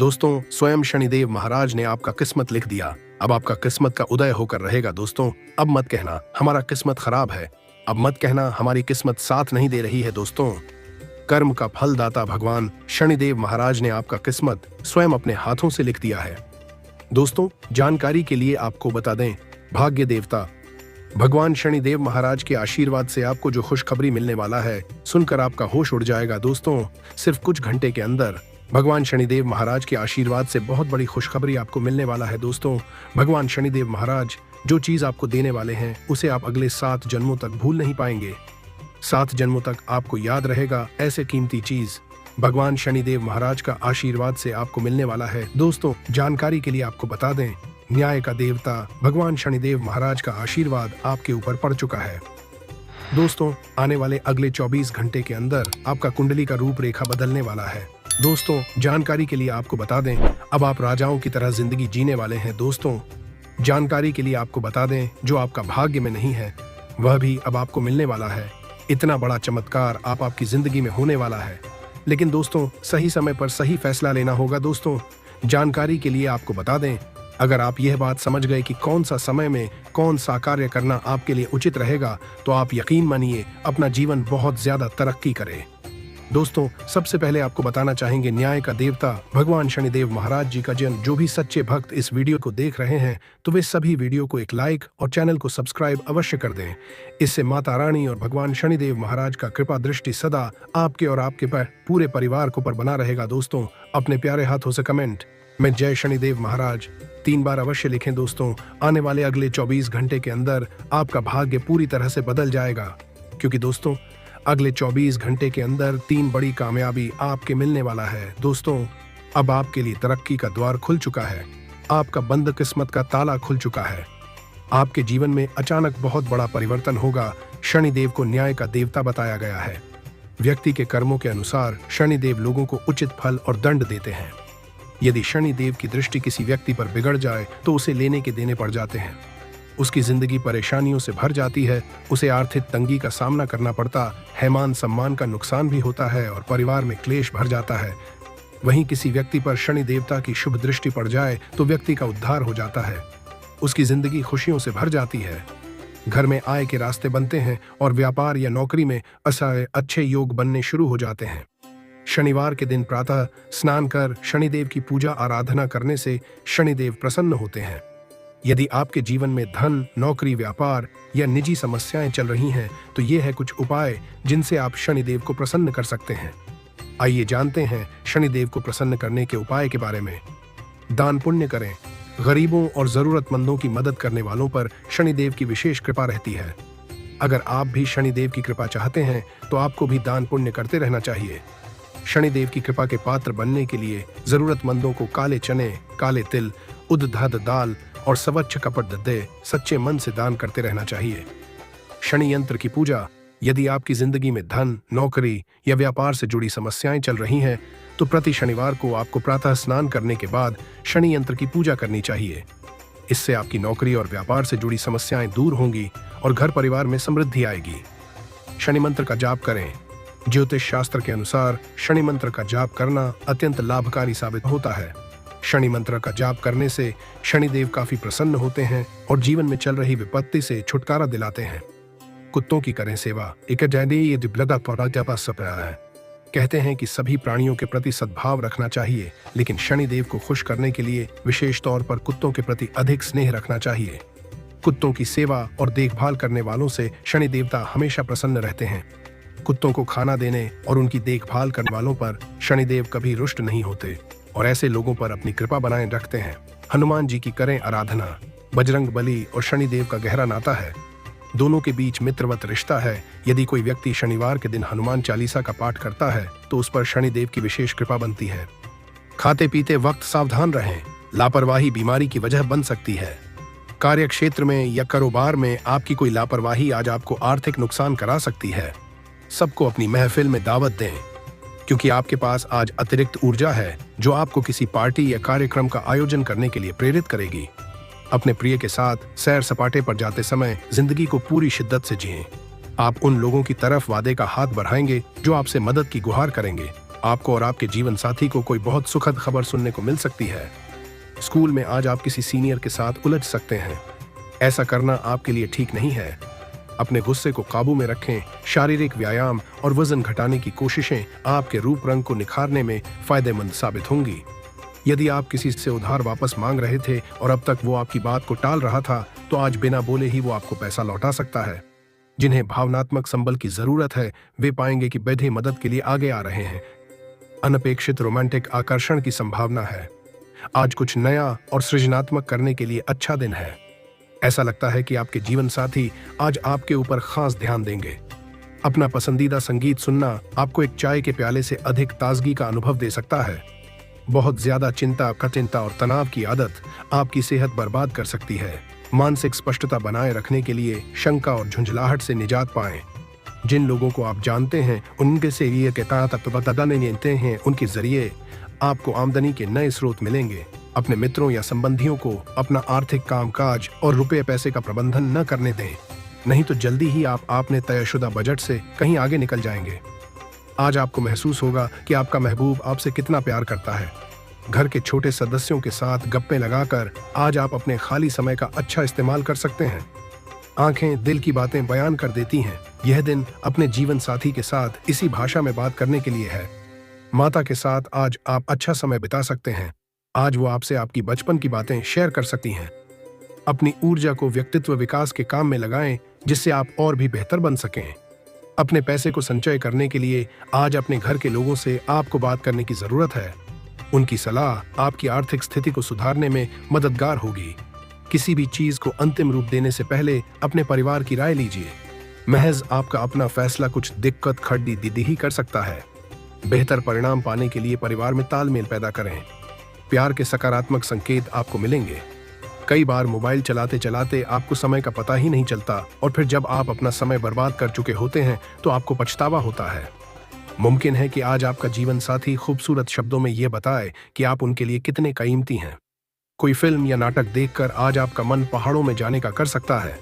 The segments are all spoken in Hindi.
दोस्तों, स्वयं शनिदेव महाराज ने आपका किस्मत लिख दिया। अब आपका किस्मत का उदय होकर रहेगा। दोस्तों, अब मत कहना हमारा किस्मत खराब है, अब मत कहना हमारी किस्मत साथ नहीं दे रही है। दोस्तों, कर्म का फल दाता भगवान शनिदेव महाराज ने आपका किस्मत स्वयं अपने हाथों से लिख दिया है। दोस्तों, जानकारी के लिए आपको बता दें, भाग्य देवता भगवान शनिदेव महाराज के आशीर्वाद से आपको जो खुशखबरी मिलने वाला है, सुनकर आपका होश उड़ जाएगा। दोस्तों, सिर्फ कुछ घंटे के अंदर भगवान शनिदेव महाराज के आशीर्वाद से बहुत बड़ी खुशखबरी आपको मिलने वाला है। दोस्तों, भगवान शनिदेव महाराज जो चीज आपको देने वाले हैं, उसे आप अगले 7 जन्मों तक भूल नहीं पाएंगे। 7 जन्मों तक आपको याद रहेगा ऐसे कीमती चीज भगवान शनिदेव महाराज का आशीर्वाद से आपको मिलने वाला है। दोस्तों, जानकारी के लिए आपको बता दें, न्याय का देवता भगवान शनिदेव महाराज का आशीर्वाद आपके ऊपर पड़ चुका है। दोस्तों, आने वाले अगले 24 घंटे के अंदर आपका कुंडली का रूपरेखा बदलने वाला है। दोस्तों, जानकारी के लिए आपको बता दें, अब आप राजाओं की तरह जिंदगी जीने वाले हैं। दोस्तों, जानकारी के लिए आपको बता दें, जो आपका भाग्य में नहीं है वह भी अब आपको मिलने वाला है। इतना बड़ा चमत्कार आपकी जिंदगी में होने वाला है, लेकिन दोस्तों सही समय पर सही फैसला लेना होगा। दोस्तों, जानकारी के लिए आपको बता दें, अगर आप यह बात समझ गए कि कौन सा समय में कौन सा कार्य करना आपके लिए उचित रहेगा, तो आप यकीन मानिए अपना जीवन बहुत ज्यादा तरक्की करे। दोस्तों, सबसे पहले आपको बताना चाहेंगे, न्याय का देवता भगवान शनिदेव महाराज जी का जन्म जो भी सच्चे भक्त इस वीडियो को देख रहे हैं, तो वे सभी वीडियो को एक लाइक और चैनल को सब्सक्राइब अवश्य कर दें। इससे माता रानी और भगवान शनिदेव महाराज का कृपा दृष्टि सदा आपके और आपके पूरे परिवार को पर बना रहेगा। दोस्तों, अपने प्यारे हाथों से कमेंट में जय शनिदेव महाराज 3 बार अवश्य लिखें। दोस्तों, आने वाले अगले 24 घंटे के अंदर आपका भाग्य पूरी तरह से बदल जाएगा, क्योंकि दोस्तों अगले 24 घंटे के अंदर 3 बड़ी कामयाबी आपके मिलने वाला है। दोस्तों, अब आपके लिए तरक्की का द्वार खुल चुका है, आपका बंद किस्मत का ताला खुल चुका है। आपके जीवन में अचानक बहुत बड़ा परिवर्तन होगा। शनिदेव को न्याय का देवता बताया गया है। व्यक्ति के कर्मों के अनुसार शनिदेव लोगों को उचित फल और दंड देते हैं। यदि शनिदेव की दृष्टि किसी व्यक्ति पर बिगड़ जाए तो उसे लेने के देने पड़ जाते हैं। उसकी जिंदगी परेशानियों से भर जाती है, उसे आर्थिक तंगी का सामना करना पड़ता है, मान सम्मान का नुकसान भी होता है और परिवार में क्लेश भर जाता है। वहीं किसी व्यक्ति पर शनि देवता की शुभ दृष्टि पड़ जाए तो व्यक्ति का उद्धार हो जाता है, उसकी जिंदगी खुशियों से भर जाती है। घर में आय के रास्ते बनते हैं और व्यापार या नौकरी में अच्छे योग बनने शुरू हो जाते हैं। शनिवार के दिन प्रातः स्नान कर शनिदेव की पूजा आराधना करने से शनिदेव प्रसन्न होते हैं। यदि आपके जीवन में धन, नौकरी, व्यापार या निजी समस्याएं चल रही हैं, तो ये है कुछ उपाय जिनसे आप शनिदेव को प्रसन्न कर सकते हैं। आइए जानते हैं शनिदेव को प्रसन्न करने के उपाय के बारे में। दान पुण्य करें। गरीबों और जरूरतमंदों की मदद करने वालों पर शनिदेव की विशेष कृपा रहती है। अगर आप भी शनिदेव की कृपा चाहते हैं तो आपको भी दान पुण्य करते रहना चाहिए। शनिदेव की कृपा के पात्र बनने के लिए जरूरतमंदों को काले चने, काले तिल, उद्ध दाल और स्वच्छ कपड़े सच्चे मन से दान करते रहना चाहिए। शनि यंत्र की पूजा। यदि आपकी जिंदगी में धन, नौकरी या व्यापार से जुड़ी समस्याएं चल रही हैं, तो प्रति शनिवार को आपको प्रातः स्नान करने के बाद शनि यंत्र की पूजा करनी चाहिए। इससे आपकी नौकरी और व्यापार से जुड़ी समस्याएं दूर होंगी और घर परिवार में समृद्धि आएगी। शनि मंत्र का जाप करें। ज्योतिष शास्त्र के अनुसार शनि मंत्र का जाप करना अत्यंत लाभकारी साबित होता है। शनि मंत्र का जाप करने से शनिदेव काफी प्रसन्न होते हैं और जीवन में चल रही विपत्ति से छुटकारा दिलाते हैं। कुत्तों की करें सेवा। कहते हैं कि सभी प्राणियों के प्रति सद्भाव रखना चाहिए, लेकिन शनिदेव को खुश करने के लिए विशेष तौर पर कुत्तों के प्रति अधिक स्नेह रखना चाहिए। कुत्तों की सेवा और देखभाल करने वालों से शनि देवता हमेशा प्रसन्न रहते हैं। कुत्तों को खाना देने और उनकी देखभाल करने वालों पर शनिदेव कभी रुष्ट नहीं होते और ऐसे लोगों पर अपनी कृपा बनाए रखते हैं। हनुमान जी की करें आराधना। बजरंग बली और शनिदेव का गहरा नाता है। दोनों के बीच मित्रवत रिश्ता है। यदि कोई व्यक्ति शनिवार के दिन हनुमान चालीसा का पाठ करता है तो उस पर शनिदेव की विशेष कृपा बनती है। खाते पीते वक्त सावधान रहें। लापरवाही बीमारी की वजह बन सकती है। कार्य क्षेत्र में या कारोबार में आपकी कोई लापरवाही आज आपको आर्थिक नुकसान करा सकती है। सबको अपनी महफिल में दावत दें, क्योंकि आपके पास आज अतिरिक्त ऊर्जा है जो आपको किसी पार्टी या कार्यक्रम का आयोजन करने के लिए प्रेरित करेगी। अपने प्रिय के साथ सैर सपाटे पर जाते समय जिंदगी को पूरी शिद्दत से जिएं। आप उन लोगों की तरफ वादे का हाथ बढ़ाएंगे जो आपसे मदद की गुहार करेंगे। आपको और आपके जीवन साथी को कोई बहुत सुखद खबर सुनने को मिल सकती है। स्कूल में आज आप किसी सीनियर के साथ उलझ सकते हैं। ऐसा करना आपके लिए ठीक नहीं है। अपने गुस्से को काबू में रखें। शारीरिक व्यायाम और वजन घटाने की कोशिशें आपके रूप रंग को निखारने में फायदेमंद साबित होंगी। यदि आप किसी से उधार वापस मांग रहे थे और अब तक वो आपकी बात को टाल रहा था, तो आज बिना बोले ही वो आपको पैसा लौटा सकता है। जिन्हें भावनात्मक संबल की जरूरत है, वे पाएंगे कि बेटे मदद के लिए आगे आ रहे हैं। अनपेक्षित रोमांटिक आकर्षण की संभावना है। आज कुछ नया और सृजनात्मक करने के लिए अच्छा दिन है। ऐसा लगता है कि आपके जीवन साथी आज आपके ऊपर खास ध्यान देंगे। अपना पसंदीदा संगीत सुनना आपको एक चाय के प्याले से अधिक ताजगी का अनुभव दे सकता है। बहुत ज्यादा चिंता, कठिनता और तनाव की आदत आपकी सेहत बर्बाद कर सकती है। मानसिक स्पष्टता बनाए रखने के लिए शंका और झुंझलाहट से निजात पाएं। जिन लोगों को आप जानते हैं उनके से ये कहते हैं उनके जरिए आपको आमदनी के नए स्रोत मिलेंगे। अपने मित्रों या संबंधियों को अपना आर्थिक कामकाज और रुपये पैसे का प्रबंधन न करने दें, नहीं तो जल्दी ही आप आपने तयशुदा बजट से कहीं आगे निकल जाएंगे। आज आपको महसूस होगा कि आपका महबूब आपसे कितना प्यार करता है। घर के छोटे सदस्यों के साथ गप्पे लगाकर आज आप अपने खाली समय का अच्छा इस्तेमाल कर सकते हैं। आंखें दिल की बातें बयान कर देती हैं। यह दिन अपने जीवन साथी के साथ इसी भाषा में बात करने के लिए है। माता के साथ आज आप अच्छा समय बिता सकते हैं। आज वो आपसे आपकी बचपन की बातें शेयर कर सकती हैं। अपनी ऊर्जा को व्यक्तित्व विकास के काम में लगाएं, जिससे आप और भी बेहतर बन सकें। अपने पैसे को संचय करने के लिए आज अपने घर के लोगों से आपको बात करने की जरूरत है। उनकी सलाह आपकी आर्थिक स्थिति को सुधारने में मददगार होगी। किसी भी चीज को अंतिम रूप देने से पहले अपने परिवार की राय लीजिए। महज आपका अपना फैसला कुछ दिक्कत खड़ी दीदी ही कर सकता है। बेहतर परिणाम पाने के लिए परिवार में तालमेल पैदा करें। प्यार के सकारात्मक संकेत आपको मिलेंगे। कई बार मोबाइल चलाते चलाते आपको समय का पता ही नहीं चलता और फिर जब आप अपना समय बर्बाद कर चुके होते हैं तो आपको पछतावा होता है। मुमकिन है कि आज आपका जीवन साथी खूबसूरत शब्दों में यह बताए कि आप उनके लिए कितने कीमती हैं। कोई फिल्म या नाटक देखकर आज आपका मन पहाड़ों में जाने का कर सकता है।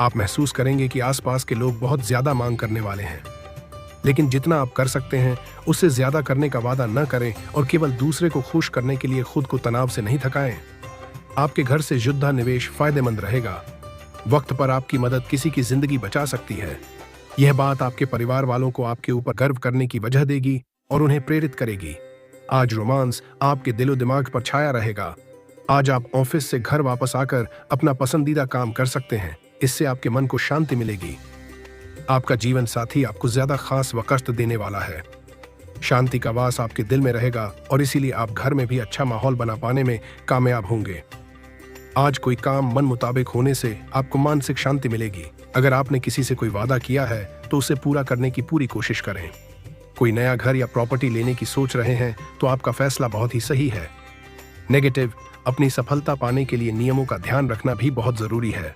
आप महसूस करेंगे कि आसपास के लोग बहुत ज्यादा मांग करने वाले हैं, लेकिन जितना आप कर सकते हैं उससे ज्यादा करने का वादा न करें और केवल दूसरे को खुश करने के लिए खुद को तनाव से नहीं थकाएं। आपके घर से युद्धा निवेश फायदेमंद रहेगा। वक्त पर आपकी मदद किसी की जिंदगी बचा सकती है। यह बात आपके परिवार वालों को आपके ऊपर गर्व करने की वजह देगी और उन्हें प्रेरित करेगी। आज रोमांस आपके दिलो दिमाग पर छाया रहेगा। आज आप ऑफिस से घर वापस आकर अपना पसंदीदा काम कर सकते हैं। इससे आपके मन को शांति मिलेगी। आपका जीवन साथी आपको ज्यादा खास व कष्ट देने वाला है। शांति का वास आपके दिल में रहेगा और इसीलिए आप घर में भी अच्छा माहौल बना पाने में कामयाब होंगे। आज कोई काम मन मुताबिक होने से आपको मानसिक शांति मिलेगी। अगर आपने किसी से कोई वादा किया है तो उसे पूरा करने की पूरी कोशिश करें। कोई नया घर या प्रॉपर्टी लेने की सोच रहे हैं तो आपका फैसला बहुत ही सही है। नेगेटिव, अपनी सफलता पाने के लिए नियमों का ध्यान रखना भी बहुत जरूरी है।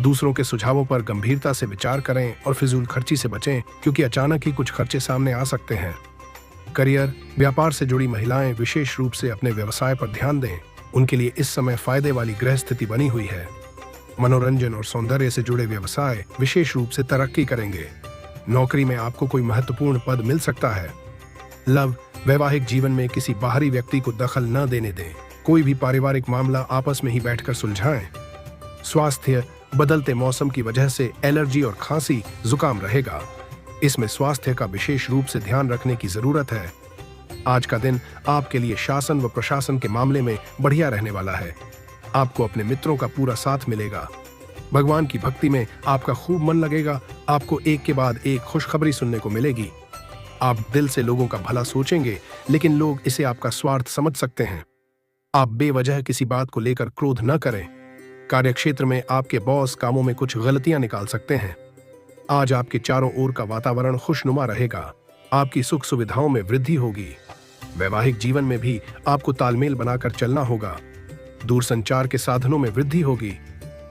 दूसरों के सुझावों पर गंभीरता से विचार करें और फिजूल खर्ची से बचें, क्योंकि अचानक ही कुछ खर्चे सामने आ सकते हैं। करियर, व्यापार से जुड़ी महिलाएं विशेष रूप से अपने व्यवसाय पर ध्यान दें। उनके लिए इस समय फायदे वाली ग्रह स्थिति बनी हुई है। मनोरंजन और सौंदर्य से जुड़े व्यवसाय विशेष रूप से तरक्की करेंगे। नौकरी में आपको कोई महत्वपूर्ण पद मिल सकता है। लव, वैवाहिक जीवन में किसी बाहरी व्यक्ति को दखल न देने दें। कोई भी पारिवारिक मामला आपस में ही बैठकर सुलझाएं। स्वास्थ्य, बदलते मौसम की वजह से एलर्जी और खांसी जुकाम रहेगा। इसमें स्वास्थ्य का विशेष रूप से ध्यान रखने की जरूरत है। आज का दिन आपके लिए शासन व प्रशासन के मामले में बढ़िया रहने वाला है। आपको अपने मित्रों का पूरा साथ मिलेगा। भगवान की भक्ति में आपका खूब मन लगेगा। आपको एक के बाद एक खुशखबरी सुनने को मिलेगी। आप दिल से लोगों का भला सोचेंगे, लेकिन लोग इसे आपका स्वार्थ समझ सकते हैं। आप बेवजह किसी बात को लेकर क्रोध न करें। कार्यक्षेत्र में आपके बॉस कामों में कुछ गलतियां निकाल सकते हैं। आज आपके चारों ओर का वातावरण खुशनुमा रहेगा। आपकी सुख सुविधाओं में वृद्धि होगी। वैवाहिक जीवन में भी आपको तालमेल बनाकर चलना होगा। दूरसंचार के साधनों में वृद्धि होगी।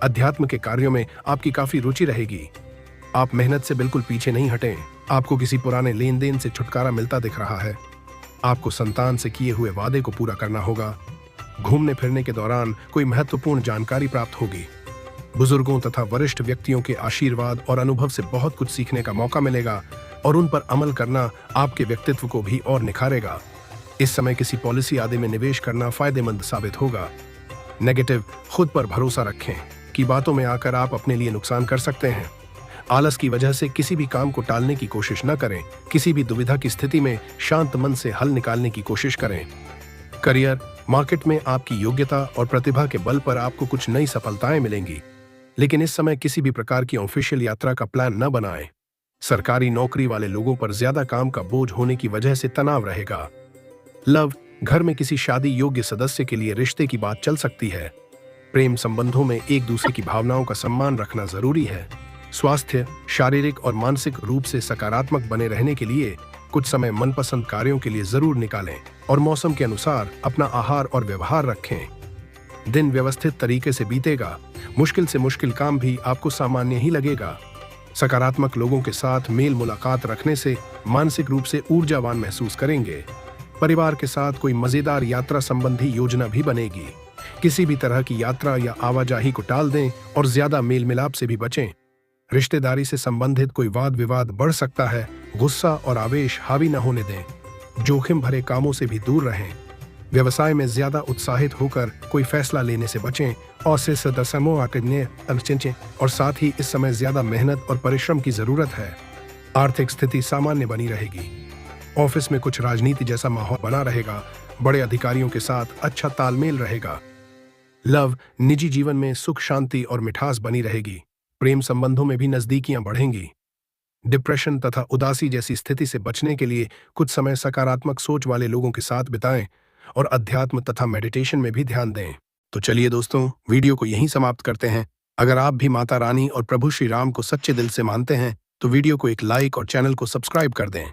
अध्यात्म के कार्यों में आपकी काफी रुचि रहेगी। आप मेहनत से बिल्कुल पीछे नहीं हटें। आपको किसी पुराने लेन देन से छुटकारा मिलता दिख रहा है। आपको संतान से किए हुए वादे को पूरा करना होगा। घूमने फिरने के दौरान कोई महत्वपूर्ण जानकारी प्राप्त होगी। बुजुर्गों तथा वरिष्ठ व्यक्तियों के आशीर्वाद और अनुभव से बहुत कुछ सीखने का मौका मिलेगा। और उन पर अमल करना आपके व्यक्तित्व को भी और निखारेगा। इस समय किसी पॉलिसी आदि में निवेश करना फायदेमंद साबित होगा। नेगेटिव, खुद पर भरोसा रखें कि बातों में आकर आप अपने लिए नुकसान कर सकते हैं। आलस की वजह से किसी भी काम को टालने की कोशिश न करें। किसी भी दुविधा की स्थिति में शांत मन से हल निकालने की कोशिश करें। करियर, मार्केट में आपकी योग्यता और प्रतिभा के बल पर आपको कुछ नई सफलताएं मिलेंगी, लेकिन इस समय किसी भी प्रकार की ऑफिशियल यात्रा का प्लान न बनाएं। सरकारी नौकरी वाले लोगों पर ज्यादा काम का बोझ होने की वजह से तनाव रहेगा। लव, घर में किसी शादी योग्य सदस्य के लिए रिश्ते की बात चल सकती है। प्रेम संबंधों में एक दूसरे की भावनाओं का सम्मान रखना जरूरी है। स्वास्थ्य, शारीरिक और मानसिक रूप से सकारात्मक बने रहने के लिए कुछ समय मनपसंद कार्यों के लिए जरूर निकालें और मौसम के अनुसार अपना आहार और व्यवहार रखें। दिन व्यवस्थित तरीके से बीतेगा। मुश्किल से मुश्किल काम भी आपको सामान्य ही लगेगा। सकारात्मक लोगों के साथ मेल मुलाकात रखने से मानसिक रूप से ऊर्जावान महसूस करेंगे। परिवार के साथ कोई मजेदार यात्रा संबंधी योजना भी बनेगी। किसी भी तरह की यात्रा या आवाजाही को टाल दें और ज्यादा मेल मिलाप से भी बचें। रिश्तेदारी से संबंधित कोई वाद विवाद बढ़ सकता है। गुस्सा और आवेश हावी न होने दें। जोखिम भरे कामों से भी दूर रहें। व्यवसाय में ज्यादा उत्साहित होकर कोई फैसला लेने से बचें और और साथ ही इस समय ज्यादा मेहनत और परिश्रम की जरूरत है। आर्थिक स्थिति सामान्य बनी रहेगी। ऑफिस में कुछ राजनीति जैसा माहौल बना रहेगा। बड़े अधिकारियों के साथ अच्छा तालमेल रहेगा। लव, निजी जीवन में सुख शांति और मिठास बनी रहेगी। प्रेम संबंधों में भी नजदीकियां बढ़ेंगी। डिप्रेशन तथा उदासी जैसी स्थिति से बचने के लिए कुछ समय सकारात्मक सोच वाले लोगों के साथ बिताएं और अध्यात्म तथा मेडिटेशन में भी ध्यान दें। तो चलिए दोस्तों, वीडियो को यहीं समाप्त करते हैं। अगर आप भी माता रानी और प्रभु श्री राम को सच्चे दिल से मानते हैं तो वीडियो को एक लाइक और चैनल को सब्सक्राइब कर दें।